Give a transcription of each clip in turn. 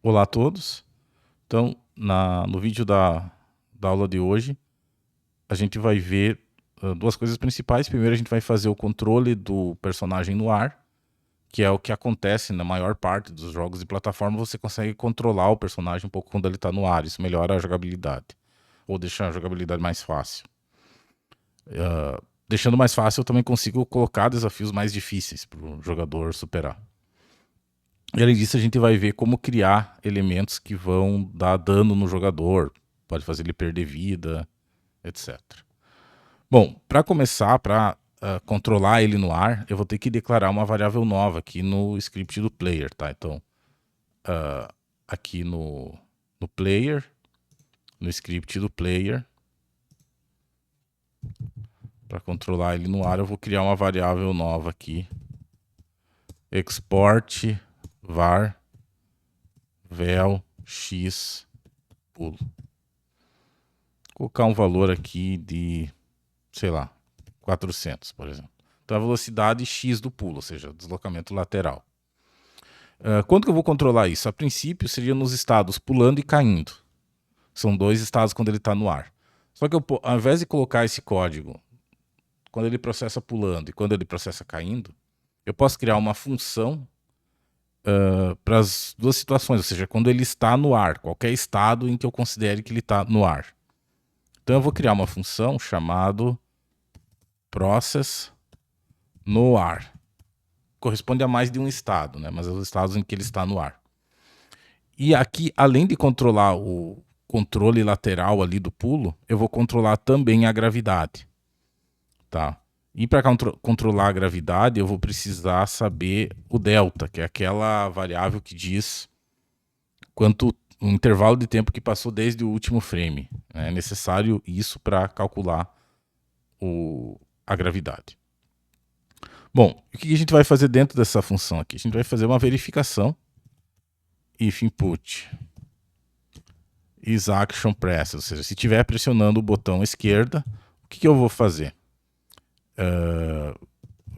Olá a todos. Então, no vídeo da aula de hoje, a gente vai ver duas coisas principais. Primeiro, a gente vai fazer o controle do personagem no ar, que é o que acontece na maior parte dos jogos de plataforma. Você consegue controlar o personagem um pouco quando ele está no ar. Isso melhora a jogabilidade, ou deixa a jogabilidade mais fácil. Deixando mais fácil, eu também consigo colocar desafios mais difíceis para o jogador superar. E além disso, a gente vai ver como criar elementos que vão dar dano no jogador, pode fazer ele perder vida, etc. Bom, para começar, para controlar ele no ar, eu vou ter que declarar uma variável nova aqui no script do player, tá? Então, aqui no player, no script do player, para controlar ele no ar, eu vou criar uma variável nova aqui, export var vel x pulo. Vou colocar um valor aqui de, sei lá, 400, por exemplo. Então a velocidade x do pulo, ou seja, deslocamento lateral. Quando que eu vou controlar isso? A princípio seria nos estados pulando e caindo. São dois estados quando ele está no ar. Só que ao invés de colocar esse código quando ele processa pulando e quando ele processa caindo, eu posso criar uma função para as duas situações, ou seja, quando ele está no ar, qualquer estado em que eu considere que ele está no ar. Então eu vou criar uma função chamada process no ar. Corresponde a mais de um estado, né? Mas é os estados em que ele está no ar. E aqui, além de controlar o controle lateral ali do pulo, eu vou controlar também a gravidade, tá? E para controlar a gravidade, eu vou precisar saber o delta, que é aquela variável que diz quanto o intervalo de tempo que passou desde o último frame. É necessário isso para calcular a gravidade. Bom, o que a gente vai fazer dentro dessa função aqui? A gente vai fazer uma verificação. If input is action pressed, ou seja, se estiver pressionando o botão esquerda, o que eu vou fazer?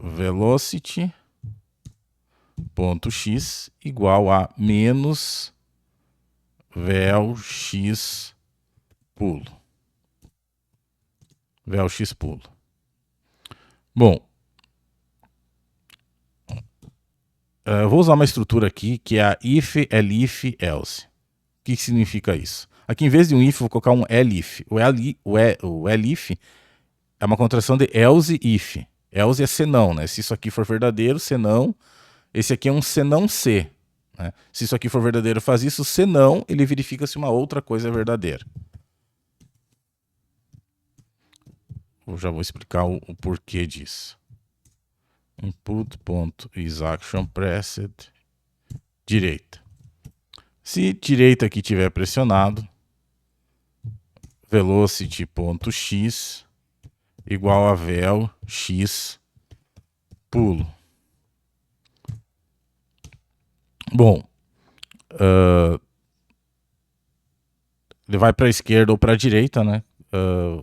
Velocity.x igual a menos vel x pulo. Vel x pulo. Bom, eu vou usar uma estrutura aqui que é a if, elif, else. O que significa isso? Aqui, em vez de um if, eu vou colocar um elif. O elif é uma contração de else if. Else é senão, né? Se isso aqui for verdadeiro, senão. Esse aqui é um senão se. Né? Se isso aqui for verdadeiro, faz isso. Senão, ele verifica se uma outra coisa é verdadeira. Eu já vou explicar o porquê disso. Input.isActionPressed direita. Se direita aqui tiver pressionado, velocity.x igual a vel x pulo. Bom, ele vai para a esquerda ou para a direita, né?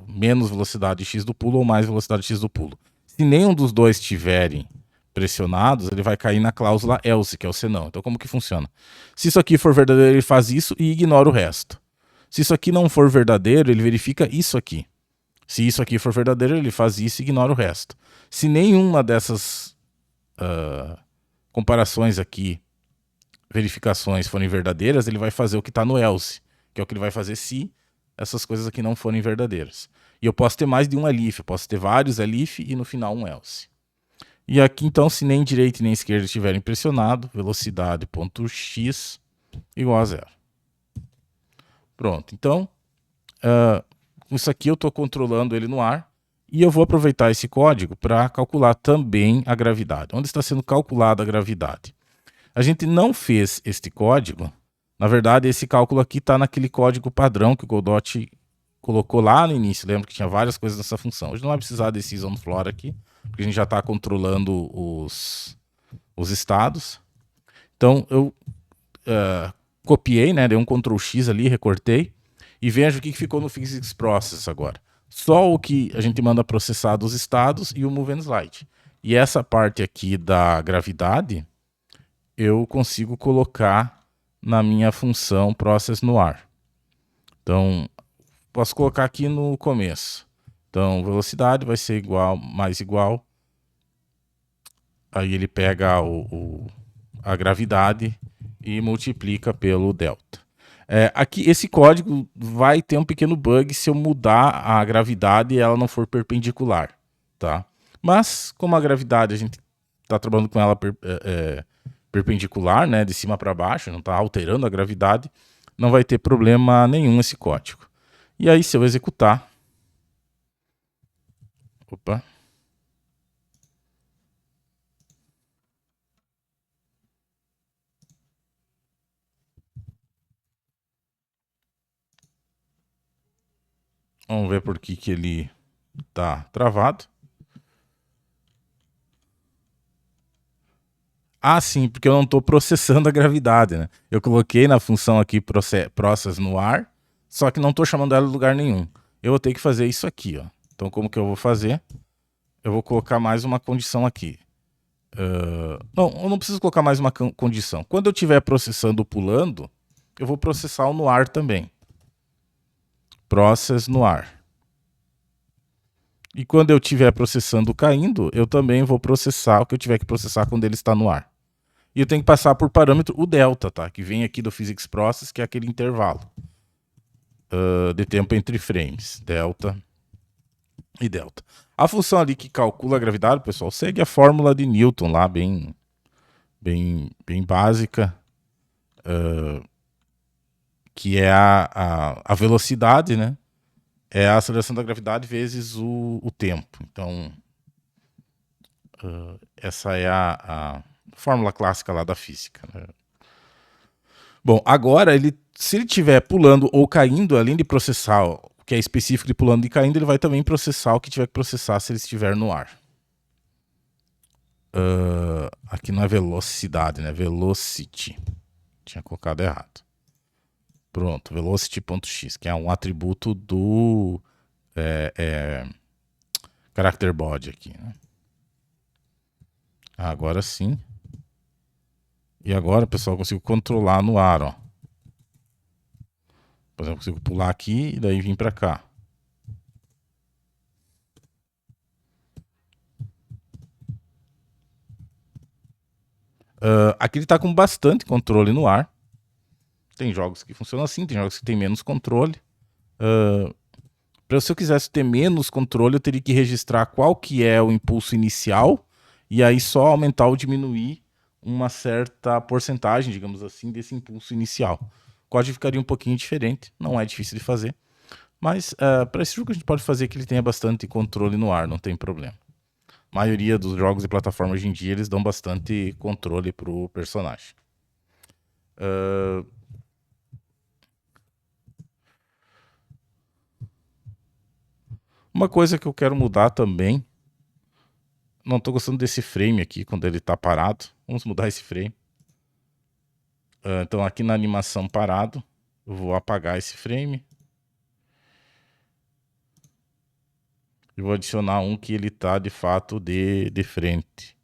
Menos velocidade x do pulo ou mais velocidade x do pulo. Se nenhum dos dois estiverem pressionados, ele vai cair na cláusula else, que é o senão. Então, como que funciona? Se isso aqui for verdadeiro, ele faz isso e ignora o resto. Se isso aqui não for verdadeiro, ele verifica isso aqui. Se isso aqui for verdadeiro, ele faz isso e ignora o resto. Se nenhuma dessas comparações aqui, verificações, forem verdadeiras, ele vai fazer o que está no else, que é o que ele vai fazer se essas coisas aqui não forem verdadeiras. E eu posso ter mais de um elif, eu posso ter vários elif e no final um else. E aqui, então, se nem direita nem esquerda estiverem pressionados, velocidade.x igual a 0. Pronto. Então, com isso aqui eu estou controlando ele no ar e eu vou aproveitar esse código para calcular também a gravidade. Onde está sendo calculada a gravidade? A gente não fez este código. Na verdade, esse cálculo aqui está naquele código padrão que o Godot colocou lá no início. Lembra que tinha várias coisas nessa função. Hoje não vai precisar desse isOnFloor aqui, porque a gente já está controlando os estados. Então, eu copiei, né, dei um Ctrl X ali, recortei, e vejo o que ficou no Physics Process agora. Só o que a gente manda processar dos estados e o Move and Slide. E essa parte aqui da gravidade, eu consigo colocar na minha função process no ar. Então, posso colocar aqui no começo. Então, velocidade vai ser igual, mais igual. Aí ele pega a gravidade e multiplica pelo delta. Aqui, esse código vai ter um pequeno bug se eu mudar a gravidade e ela não for perpendicular, tá? Mas, como a gravidade a gente está trabalhando com ela perpendicular, né, de cima para baixo, não está alterando a gravidade, não vai ter problema nenhum esse código. E aí, se eu executar... Opa... Vamos ver por que ele tá travado. Ah, sim, porque eu não estou processando a gravidade, né? Eu coloquei na função aqui process no ar, só que não estou chamando ela em lugar nenhum. Eu vou ter que fazer isso aqui, ó. Então, como que eu vou fazer? Eu vou colocar mais uma condição aqui. Não, eu não preciso colocar mais uma condição. Quando eu estiver processando pulando, eu vou processar o no ar também. Process no ar. E quando eu estiver processando caindo, eu também vou processar o que eu tiver que processar quando ele está no ar. E eu tenho que passar por parâmetro o delta, tá? Que vem aqui do physics process, que é aquele intervalo de tempo entre frames. Delta e delta. A função ali que calcula a gravidade, pessoal, segue a fórmula de Newton lá, bem básica. Que é a velocidade, né? É a aceleração da gravidade vezes o tempo. Então, essa é a fórmula clássica lá da física, né? Bom, agora, se ele estiver pulando ou caindo, além de processar o que é específico de pulando e caindo, ele vai também processar o que tiver que processar se ele estiver no ar. Aqui não é velocidade, né? Velocity. Tinha colocado errado. Pronto, velocity.x, que é um atributo do character body aqui, né? Agora sim. E agora, pessoal, eu consigo controlar no ar, ó. Por exemplo, eu consigo pular aqui e daí vir para cá. Aqui ele está com bastante controle no ar. Tem jogos que funcionam assim, tem jogos que tem menos controle. Se eu quisesse ter menos controle, eu teria que registrar qual que é o impulso inicial e aí só aumentar ou diminuir uma certa porcentagem, digamos assim, desse impulso inicial. O código ficaria um pouquinho diferente, não é difícil de fazer. Mas para esse jogo a gente pode fazer que ele tenha bastante controle no ar, não tem problema. A maioria dos jogos de plataforma hoje em dia, eles dão bastante controle pro personagem. Uma coisa que eu quero mudar também, não estou gostando desse frame aqui quando ele está parado. Vamos mudar esse frame. Então aqui na animação parado, eu vou apagar esse frame. E vou adicionar um que ele está de fato de frente.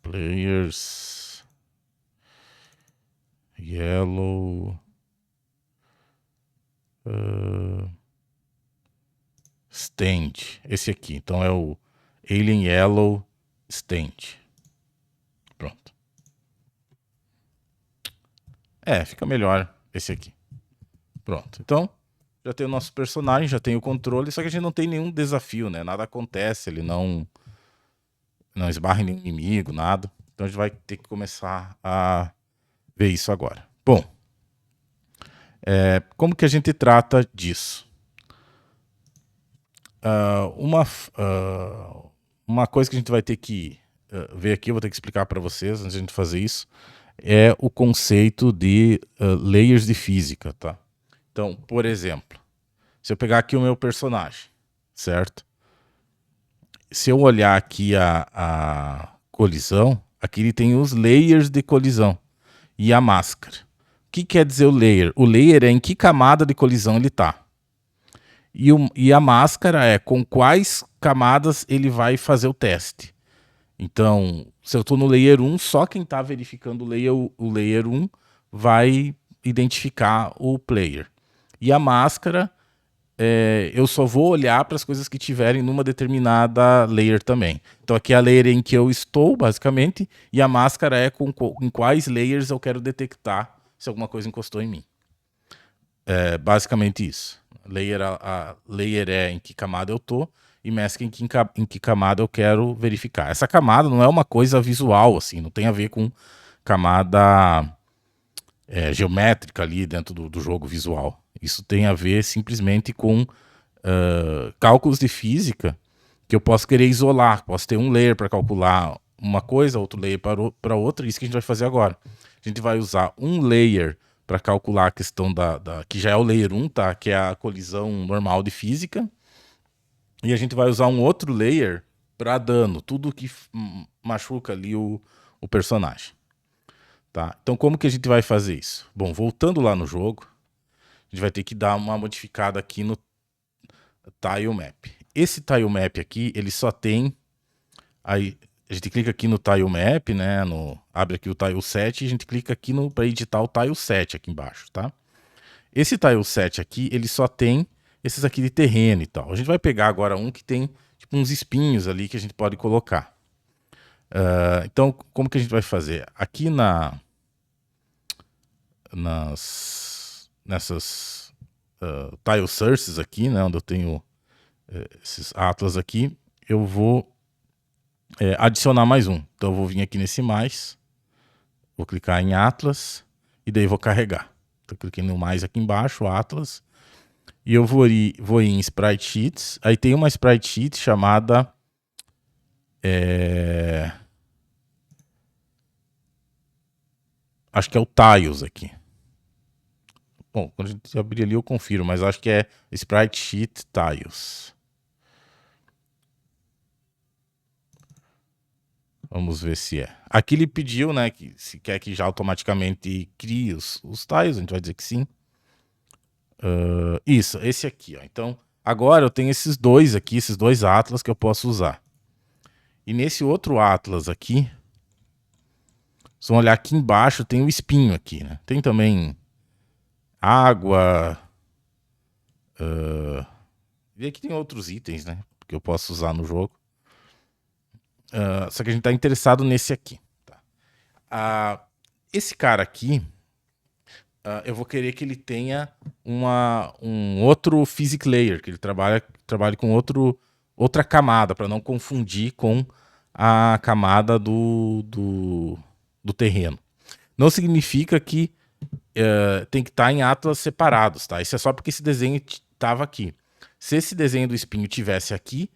Players. Yellow. Stand. Esse aqui. Então é o Alien Yellow Stand. Pronto. Fica melhor esse aqui. Pronto. Então, já tem o nosso personagem, já tem o controle, só que a gente não tem nenhum desafio, né? Nada acontece, ele não esbarra em nenhum inimigo, nada. Então a gente vai ter que começar a ver isso agora. Bom, como que a gente trata disso? Uma coisa que a gente vai ter que ver aqui, eu vou ter que explicar para vocês antes de a gente fazer isso, é o conceito de layers de física, tá? Então, por exemplo, se eu pegar aqui o meu personagem, certo? Se eu olhar aqui a colisão, aqui ele tem os layers de colisão e a máscara. O que quer dizer o layer? O layer é em que camada de colisão ele está. E a máscara é com quais camadas ele vai fazer o teste. Então, se eu estou no layer 1, só quem está verificando o layer 1 vai identificar o player. E a máscara, eu só vou olhar para as coisas que tiverem numa determinada layer também. Então aqui é a layer em que eu estou, basicamente, e a máscara é em quais layers eu quero detectar se alguma coisa encostou em mim. É basicamente isso. A layer é em que camada eu tô, e mask em que camada eu quero verificar. Essa camada não é uma coisa visual, assim, não tem a ver com camada geométrica ali dentro do jogo visual. Isso tem a ver simplesmente com cálculos de física que eu posso querer isolar. Posso ter um layer para calcular uma coisa, outro layer para outra, isso que a gente vai fazer agora. A gente vai usar um layer para calcular a questão que já é o layer 1, tá? Que é a colisão normal de física. E a gente vai usar um outro layer para dano, tudo que machuca ali o personagem. Tá? Então como que a gente vai fazer isso? Bom, voltando lá no jogo, a gente vai ter que dar uma modificada aqui no Tile Map. Esse Tile Map aqui, ele só tem... Aí a gente clica aqui no Tile Map, né? Abre aqui o Tile 7 e a gente clica aqui para editar o Tile 7 aqui embaixo, tá? Esse Tile 7 aqui, ele só tem esses aqui de terreno e tal. A gente vai pegar agora um que tem tipo uns espinhos ali que a gente pode colocar. Então, como que a gente vai fazer? Aqui nessas tile sources aqui, né, onde eu tenho esses atlas aqui, eu vou adicionar mais um. Então eu vou vir aqui nesse mais, vou clicar em atlas e daí vou carregar. Então eu cliquei no mais aqui embaixo, atlas, e eu vou ir em sprite sheets. Aí tem uma sprite sheet chamada acho que é o tiles aqui. Bom, quando a gente abrir ali eu confiro, mas acho que é Sprite Sheet Tiles. Vamos ver se é. Aqui ele pediu, né, que se quer que já automaticamente crie os tiles, a gente vai dizer que sim. Isso, esse aqui, ó. Então, agora eu tenho esses dois aqui, esses dois atlas que eu posso usar. E nesse outro atlas aqui, vocês vão olhar aqui embaixo, tem um espinho aqui, né? Tem também água. E aqui tem outros itens, né, que eu posso usar no jogo. Só que a gente está interessado nesse aqui. Tá? Esse cara aqui, eu vou querer que ele tenha um outro physics layer, que ele trabalhe com outra camada, para não confundir com a camada do terreno. Não significa que tem que estar em atlas separados, tá? Isso é só porque esse desenho estava aqui. Se esse desenho do espinho tivesse aqui,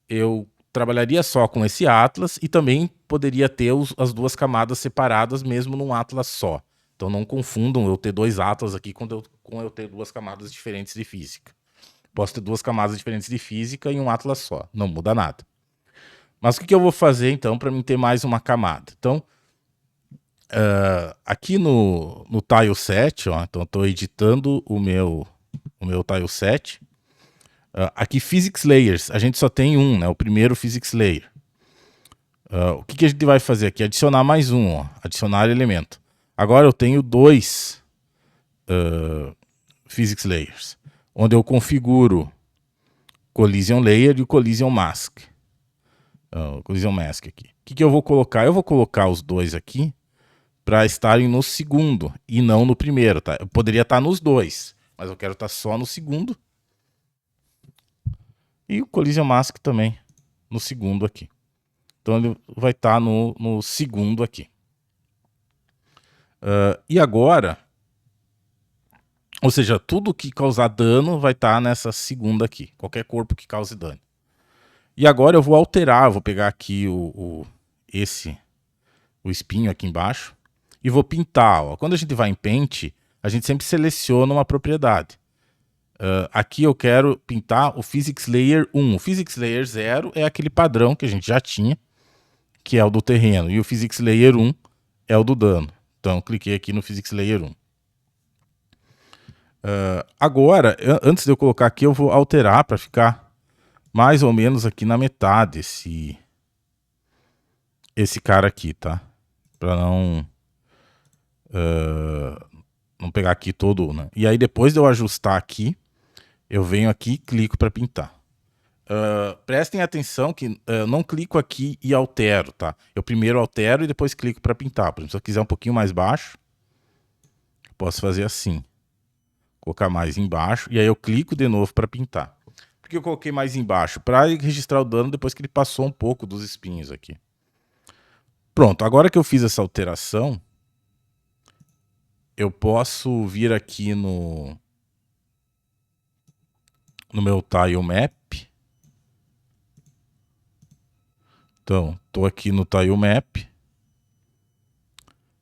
eu trabalharia só com esse atlas e também poderia ter as duas camadas separadas mesmo num atlas só. Então não confundam eu ter dois atlas aqui com eu ter duas camadas diferentes de física. Posso ter duas camadas diferentes de física em um atlas só, não muda nada. Mas o que eu vou fazer então para mim ter mais uma camada? Então, aqui no Tile 7, ó, então eu estou editando o meu Tile 7. Aqui Physics Layers, a gente só tem um, né? O primeiro Physics Layer. O que a gente vai fazer aqui? Adicionar mais um, ó, adicionar elemento. Agora eu tenho dois Physics Layers, onde eu configuro Collision Layer e o Collision Mask. Collision Mask aqui. O que eu vou colocar? Eu vou colocar os dois aqui para estarem no segundo e não no primeiro, tá? Eu poderia estar nos dois, mas eu quero estar só no segundo. E o Collision Mask também no segundo aqui. Então ele vai estar no segundo aqui. E agora, ou seja, tudo que causar dano vai estar nessa segunda aqui. Qualquer corpo que cause dano. E agora eu vou alterar, vou pegar aqui o espinho aqui embaixo e vou pintar. Ó. Quando a gente vai em Paint, a gente sempre seleciona uma propriedade. Aqui eu quero pintar o Physics Layer 1. O Physics Layer 0 é aquele padrão que a gente já tinha, que é o do terreno. E o Physics Layer 1 é o do dano. Então, cliquei aqui no Physics Layer 1. Agora, antes de eu colocar aqui, eu vou alterar para ficar mais ou menos aqui na metade esse cara aqui, tá? Pra não pegar aqui todo, né? E aí depois de eu ajustar aqui, eu venho aqui e clico para pintar. Prestem atenção que eu não clico aqui e altero, tá? Eu primeiro altero e depois clico para pintar. Por exemplo, se eu quiser um pouquinho mais baixo, posso fazer assim. Colocar mais embaixo e aí eu clico de novo para pintar. Por que eu coloquei mais embaixo? Para registrar o dano depois que ele passou um pouco dos espinhos aqui. Pronto, agora que eu fiz essa alteração, eu posso vir aqui no meu Tile Map. Então, estou aqui no Tile Map.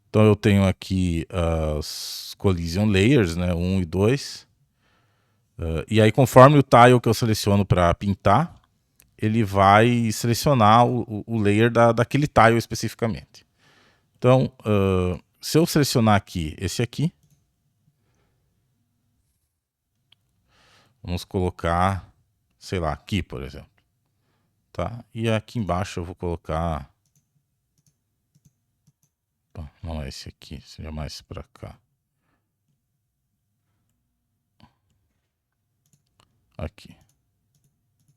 Então eu tenho aqui as Collision Layers, né, 1 e 2. E aí conforme o tile que eu seleciono para pintar, ele vai selecionar o layer daquele tile especificamente. Então, se eu selecionar aqui esse aqui, vamos colocar, sei lá, aqui, por exemplo. Tá? E aqui embaixo eu vou colocar... Não é esse aqui, seja mais para cá. Aqui.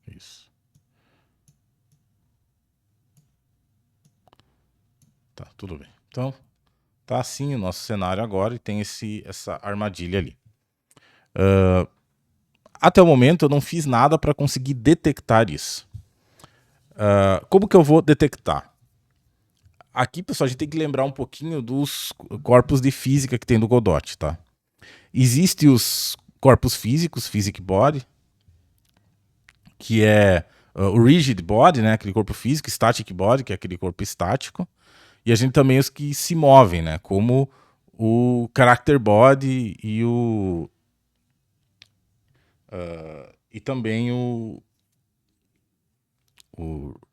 Isso. Tá, tudo bem. Então, tá assim o nosso cenário agora e tem essa armadilha ali. Até o momento eu não fiz nada para conseguir detectar isso. Como que eu vou detectar? Aqui, pessoal, a gente tem que lembrar um pouquinho dos corpos de física que tem do Godot, tá? Existem os corpos físicos, Physic Body, que é o Rigid Body, né, aquele corpo físico, Static Body, que é aquele corpo estático, e a gente também os que se movem, né, como o Character Body e o... e também o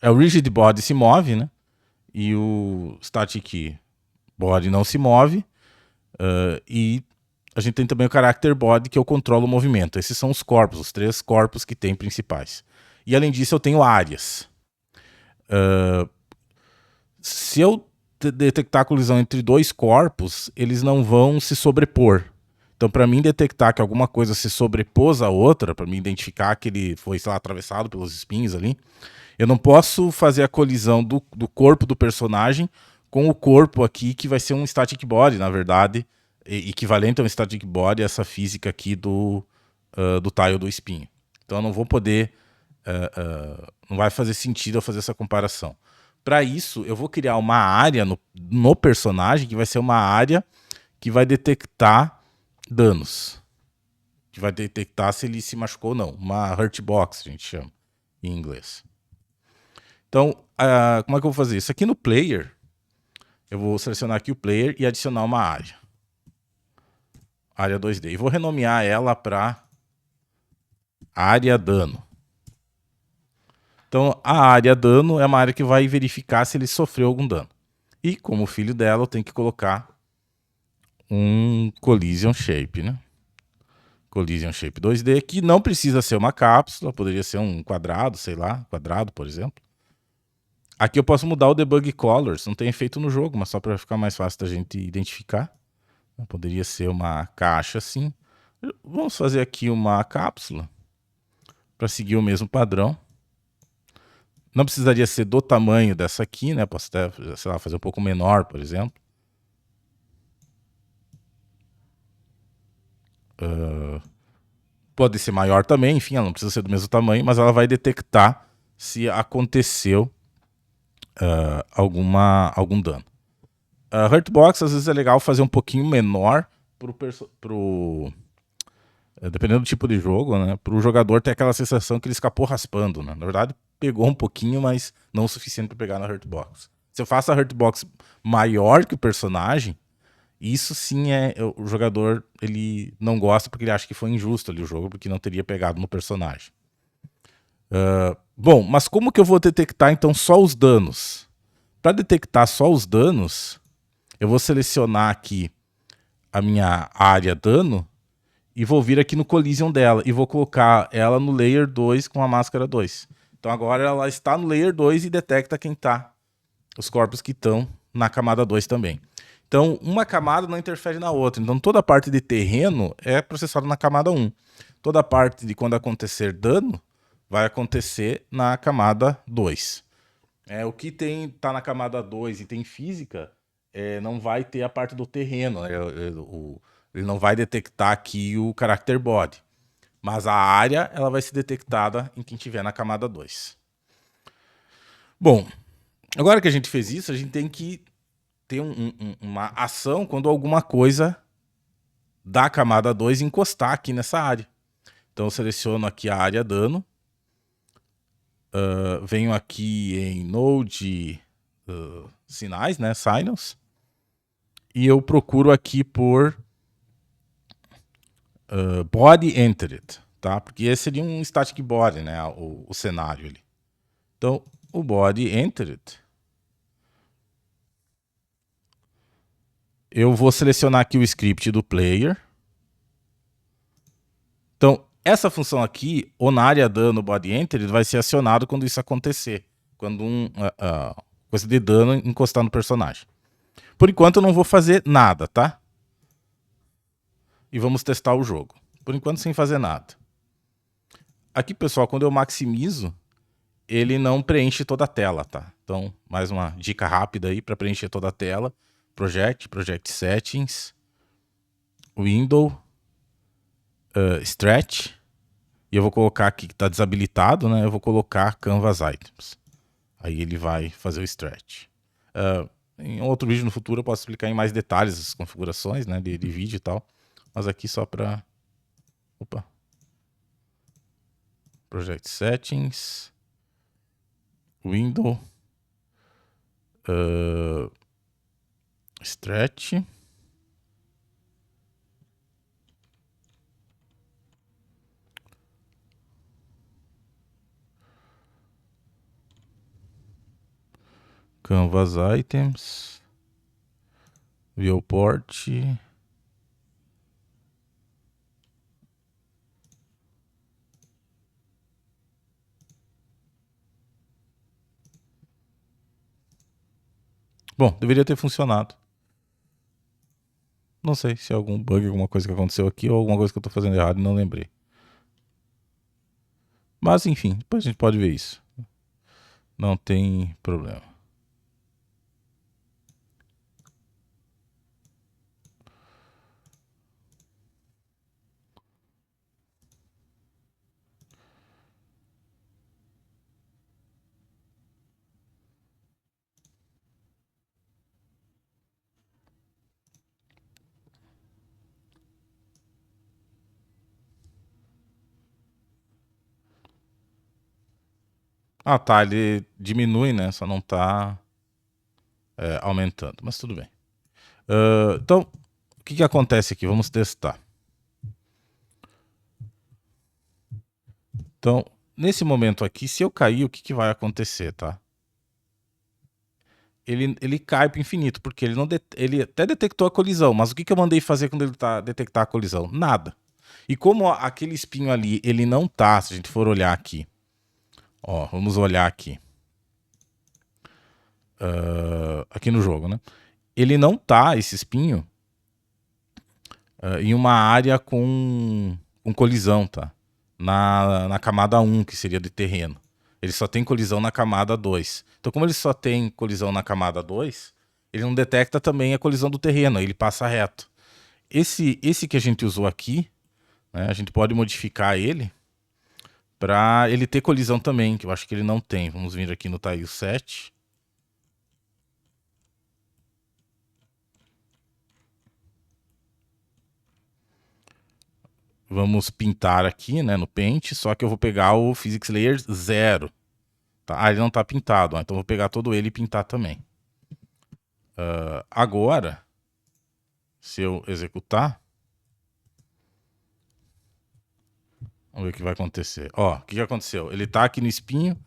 Rigid Body se move, né, e o Static Body não se move, e a gente tem também o Character Body, que eu controlo o movimento. Esses são os corpos, os 3 corpos que tem principais. E além disso eu tenho áreas. Se eu detectar a colisão entre 2 corpos, eles não vão se sobrepor. Então, para mim detectar que alguma coisa se sobrepôs à outra, para mim identificar que ele foi, sei lá, atravessado pelos espinhos ali, eu não posso fazer a colisão do corpo do personagem com o corpo aqui, que vai ser um static body, na verdade, equivalente a um static body, essa física aqui do tile do espinho. Então eu não vou poder, não vai fazer sentido eu fazer essa comparação. Para isso, eu vou criar uma área no personagem, que vai ser uma área que vai detectar danos. Que vai detectar se ele se machucou ou não. Uma hurt box, a gente chama em inglês. Então, como é que eu vou fazer isso? Aqui no player, eu vou selecionar aqui o player e adicionar uma área. Área 2D. E vou renomear ela para área dano. Então, a área dano é uma área que vai verificar se ele sofreu algum dano. E, como filho dela, eu tenho que colocar um Collision Shape, né? Collision Shape 2D, que não precisa ser uma cápsula, poderia ser um quadrado, sei lá, quadrado, por exemplo. Aqui eu posso mudar o Debug Colors, não tem efeito no jogo, mas só para ficar mais fácil da gente identificar. Poderia ser uma caixa assim. Vamos fazer aqui uma cápsula para seguir o mesmo padrão. Não precisaria ser do tamanho dessa aqui, né? Posso até, sei lá, fazer um pouco menor, por exemplo. Pode ser maior também, enfim, ela não precisa ser do mesmo tamanho, mas ela vai detectar se aconteceu algum dano. Hurtbox, às vezes é legal fazer um pouquinho menor dependendo do tipo de jogo, né? Para o jogador ter aquela sensação que ele escapou raspando, né? Na verdade, pegou um pouquinho, mas não o suficiente para pegar na Hurtbox. Se eu faço a Hurtbox maior que o personagem, isso sim o jogador, ele não gosta porque ele acha que foi injusto ali o jogo, porque não teria pegado no personagem. Bom, mas como que eu vou detectar então só os danos? Para detectar só os danos, eu vou selecionar aqui a minha área dano e vou vir aqui no Collision dela e vou colocar ela no Layer 2 com a máscara 2. Então agora ela está no Layer 2 e detecta quem está os corpos que estão na camada 2 também. Então, uma camada não interfere na outra. Então, toda a parte de terreno é processada na camada 1. Toda a parte de quando acontecer dano vai acontecer na camada 2. O que tá na camada 2 e tem física, não vai ter a parte do terreno. Ele não vai detectar aqui o character body. Mas a área ela vai ser detectada em quem estiver na camada 2. Bom, agora que a gente fez isso, a gente tem que ter uma ação quando alguma coisa da camada 2 encostar aqui nessa área. Então eu seleciono aqui a área dano, venho aqui em Node sinais, né, signals, e eu procuro aqui por body entered, tá? Porque esse seria um static body, né, o cenário ali. Então o body entered, eu vou selecionar aqui o script do player. Então, essa função aqui, o na área dano body enter, vai ser acionado quando isso acontecer. Quando coisa de dano encostar no personagem. Por enquanto eu não vou fazer nada, tá? E vamos testar o jogo. Por enquanto sem fazer nada. Aqui, pessoal, quando eu maximizo, ele não preenche toda a tela, tá? Então, mais uma dica rápida aí para preencher toda a tela. Project Settings, Window, Stretch. E eu vou colocar aqui que está desabilitado, né? Eu vou colocar Canvas Items. Aí ele vai fazer o stretch. Em outro vídeo no futuro eu posso explicar em mais detalhes as configurações, né, de vídeo e tal. Mas aqui só para... Opa. Project Settings. Window. Stretch. Canvas Items. Viewport. Bom, deveria ter funcionado. Não sei se é algum bug, alguma coisa que aconteceu aqui ou alguma coisa que eu estou fazendo errado e não lembrei. Mas enfim, depois a gente pode ver isso. Não tem problema. Ah, tá, ele diminui, né? Só não tá aumentando, mas tudo bem. Então, o que acontece aqui? Vamos testar. Então, nesse momento aqui, se eu cair, o que vai acontecer, tá? Ele cai para o infinito, porque ele até detectou a colisão, mas o que eu mandei fazer quando ele detectar a colisão? Nada. E como aquele espinho ali, ele não tá, se a gente for olhar aqui, ó, vamos olhar aqui. Aqui no jogo, né? Ele não tá, esse espinho, em uma área com colisão, tá? Na camada 1, que seria de terreno. Ele só tem colisão na camada 2. Então, como ele só tem colisão na camada 2, ele não detecta também a colisão do terreno, ele passa reto. Esse que a gente usou aqui, né, a gente pode modificar ele para ele ter colisão também, que eu acho que ele não tem. Vamos vir aqui no Tile 7. Vamos pintar aqui, né, no Paint, só que eu vou pegar o Physics Layer 0. Tá? Ah, ele não está pintado, então eu vou pegar todo ele e pintar também. Agora, se eu executar, vamos ver o que vai acontecer. Ó, o que aconteceu? Ele está aqui no espinho,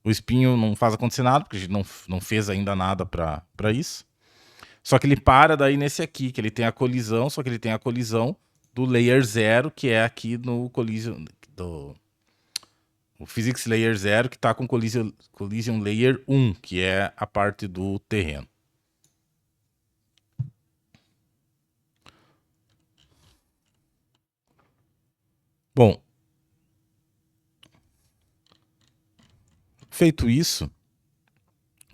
o espinho não faz acontecer nada, porque a gente não fez ainda nada para isso. Só que ele para daí nesse aqui, que ele tem a colisão, só que ele tem a colisão do Layer 0, que é aqui no collision O Physics Layer 0 que está com Collision Layer 1, que é a parte do terreno. Bom, feito isso,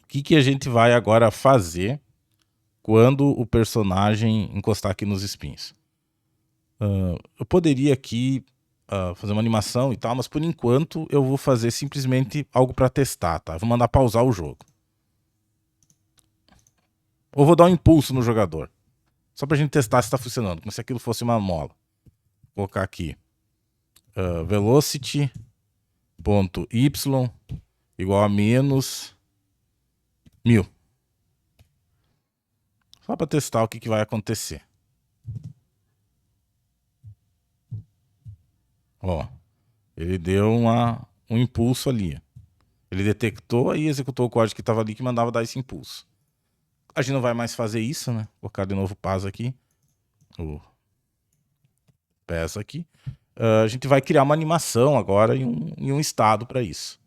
o que a gente vai agora fazer quando o personagem encostar aqui nos espinhos? Eu poderia aqui fazer uma animação e tal, mas por enquanto eu vou fazer simplesmente algo para testar, tá? Vou mandar pausar o jogo. Ou vou dar um impulso no jogador, só pra gente testar se está funcionando, como se aquilo fosse uma mola. Vou colocar aqui velocity.y igual a menos 1000. Só para testar o que vai acontecer. Ó, ele deu um impulso ali. Ele detectou e executou o código que estava ali que mandava dar esse impulso. A gente não vai mais fazer isso, né? Vou colocar de novo o PAS aqui. O PAS aqui. A gente vai criar uma animação agora em um estado para isso.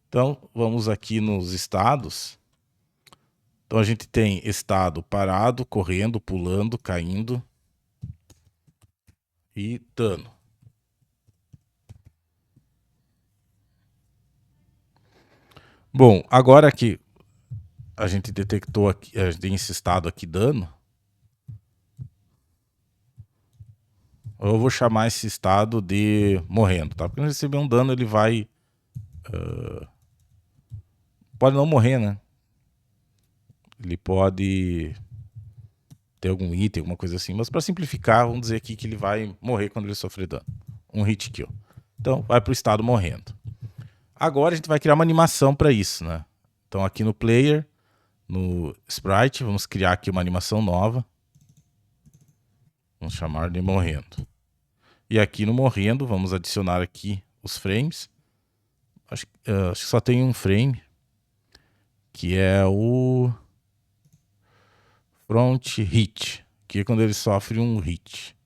Então, vamos aqui nos estados. Então, a gente tem estado parado, correndo, pulando, caindo e dano. Bom, agora que a gente detectou aqui, a gente tem esse estado aqui dano, eu vou chamar esse estado de morrendo, tá? Porque quando receber um dano, ele vai... pode não morrer, né? Ele pode ter algum item, alguma coisa assim, mas para simplificar, vamos dizer aqui que ele vai morrer quando ele sofrer dano. Um hit kill. Então, vai para o estado morrendo. Agora a gente vai criar uma animação para isso, né? Então, aqui no Player, no Sprite, vamos criar aqui uma animação nova. Vamos chamar de morrendo. E aqui no morrendo, vamos adicionar aqui os frames. Acho que só tem um frame, que é o front hit, que é quando ele sofre um hit.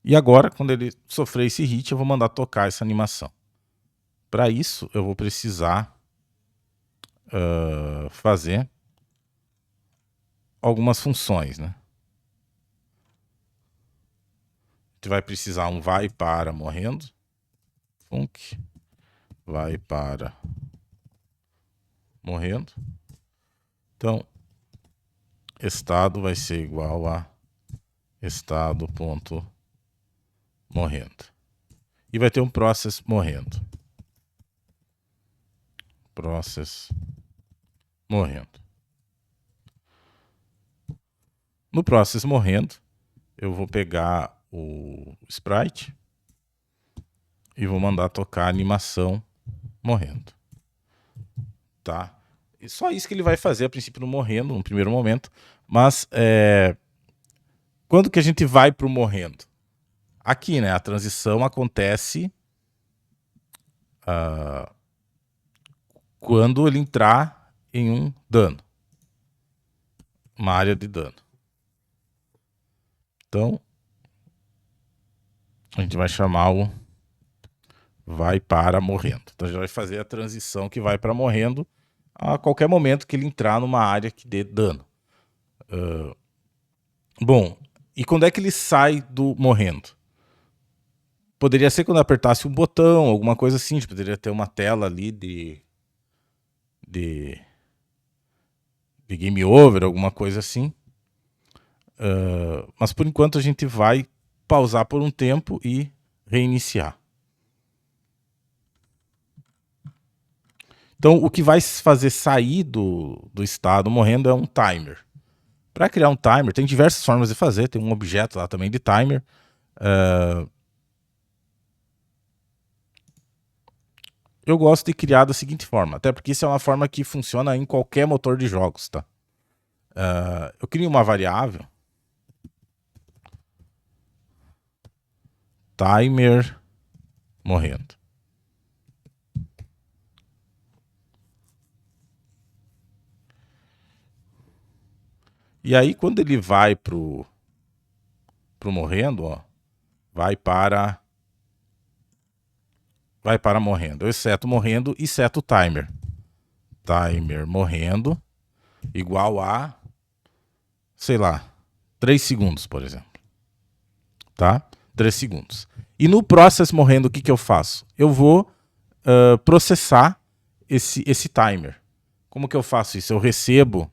E agora, quando ele sofrer esse hit, eu vou mandar tocar essa animação. Para isso, eu vou precisar fazer algumas funções, né? A gente vai precisar um vai para morrendo. Func vai para morrendo. Então, estado vai ser igual a estado.morrendo. E vai ter um process morrendo. Process morrendo. No process morrendo, eu vou pegar o sprite e vou mandar tocar a animação morrendo. Tá? E só isso que ele vai fazer, a princípio, no morrendo, no primeiro momento. Mas quando que a gente vai pro morrendo? Aqui, né? A transição acontece quando ele entrar em um dano. Uma área de dano. Então, a gente vai chamar o vai para morrendo. Então, a gente vai fazer a transição que vai para morrendo a qualquer momento que ele entrar numa área que dê dano. Bom, e quando é que ele sai do morrendo? Poderia ser quando apertasse um botão, alguma coisa assim. Poderia ter uma tela ali de game over, alguma coisa assim. Mas por enquanto a gente vai pausar por um tempo e reiniciar. Então, o que vai fazer sair do estado morrendo é um timer. Para criar um timer, tem diversas formas de fazer. Tem um objeto lá também de timer. Eu gosto de criar da seguinte forma, até porque isso é uma forma que funciona em qualquer motor de jogos, tá? Eu crio uma variável timer morrendo. E aí, quando ele vai pro morrendo, ó, vai para morrendo. Eu seto morrendo e seto o timer. Timer morrendo igual a, sei lá, 3 segundos, por exemplo. Tá? 3 segundos. E no process morrendo, o que, que eu faço? Eu vou processar esse timer. Como que eu faço isso? Eu recebo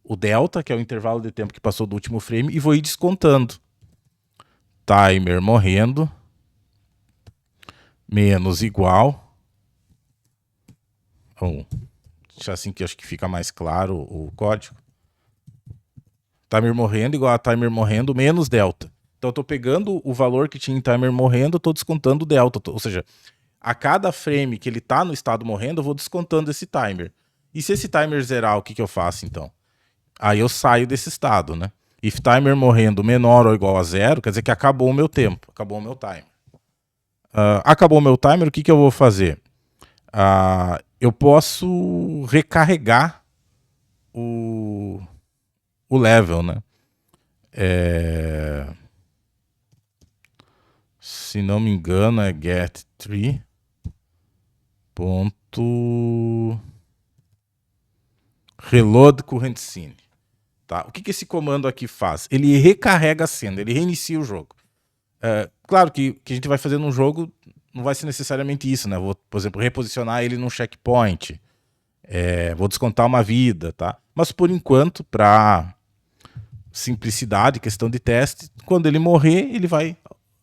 o delta, que é o intervalo de tempo que passou do último frame, e vou ir descontando. Timer morrendo menos igual. Bom, assim que acho que fica mais claro o código. Timer morrendo igual a timer morrendo menos delta. Então eu estou pegando o valor que tinha em timer morrendo, estou descontando o delta. Ou seja, a cada frame que ele está no estado morrendo, eu vou descontando esse timer. E se esse timer zerar, o que, que eu faço então? Aí eu saio desse estado, né? If timer morrendo menor ou igual a 0, quer dizer que acabou o meu tempo, acabou o meu timer. Acabou o meu timer, o que, que eu vou fazer? Eu posso recarregar o level, né? Se não me engano é get tree ponto reload current scene. Tá? O que, que esse comando aqui faz? Ele recarrega a cena, ele reinicia o jogo. Claro que a gente vai fazer num jogo não vai ser necessariamente isso, né? Vou, por exemplo, reposicionar ele num checkpoint, vou descontar uma vida, tá? Mas por enquanto, para simplicidade, questão de teste, quando ele morrer, ele vai,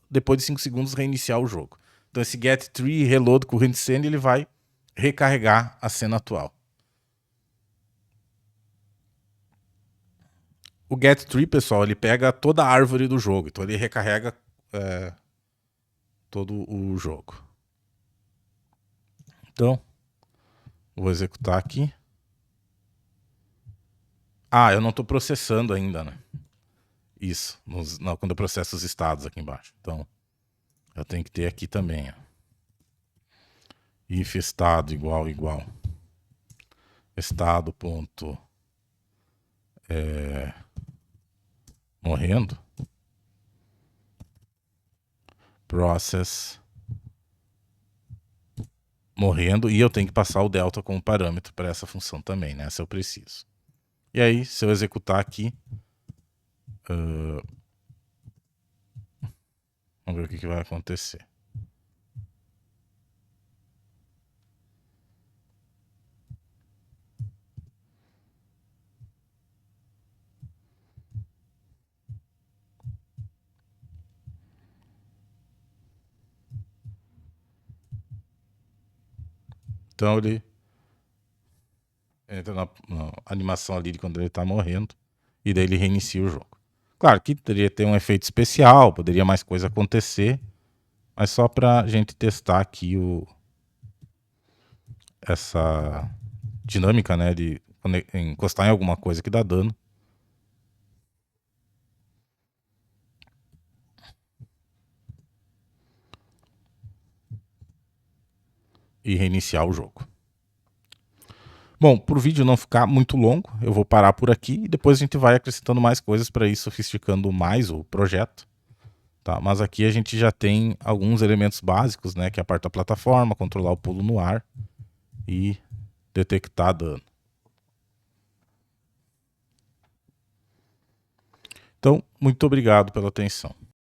depois de 5 segundos, reiniciar o jogo. Então esse get tree reload current scene, ele vai recarregar a cena atual. O get tree, pessoal, ele pega toda a árvore do jogo, então ele recarrega todo o jogo. Então, vou executar aqui. Eu não estou processando ainda, né? Isso, quando eu processo os estados aqui embaixo. Então, eu tenho que ter aqui também, ó. If estado igual estado ponto morrendo, process morrendo, e eu tenho que passar o delta como parâmetro para essa função também, né? Se eu preciso. E aí, se eu executar aqui, vamos ver o que vai acontecer. Então ele entra na animação ali de quando ele está morrendo, e daí ele reinicia o jogo. Claro que poderia ter um efeito especial, poderia mais coisa acontecer, mas só para a gente testar aqui essa dinâmica, né, de encostar em alguma coisa que dá dano. E reiniciar o jogo. Bom, para o vídeo não ficar muito longo, eu vou parar por aqui e depois a gente vai acrescentando mais coisas para ir sofisticando mais o projeto. Tá? Mas aqui a gente já tem alguns elementos básicos, né, que é a parte da plataforma, controlar o pulo no ar e detectar dano. Então, muito obrigado pela atenção.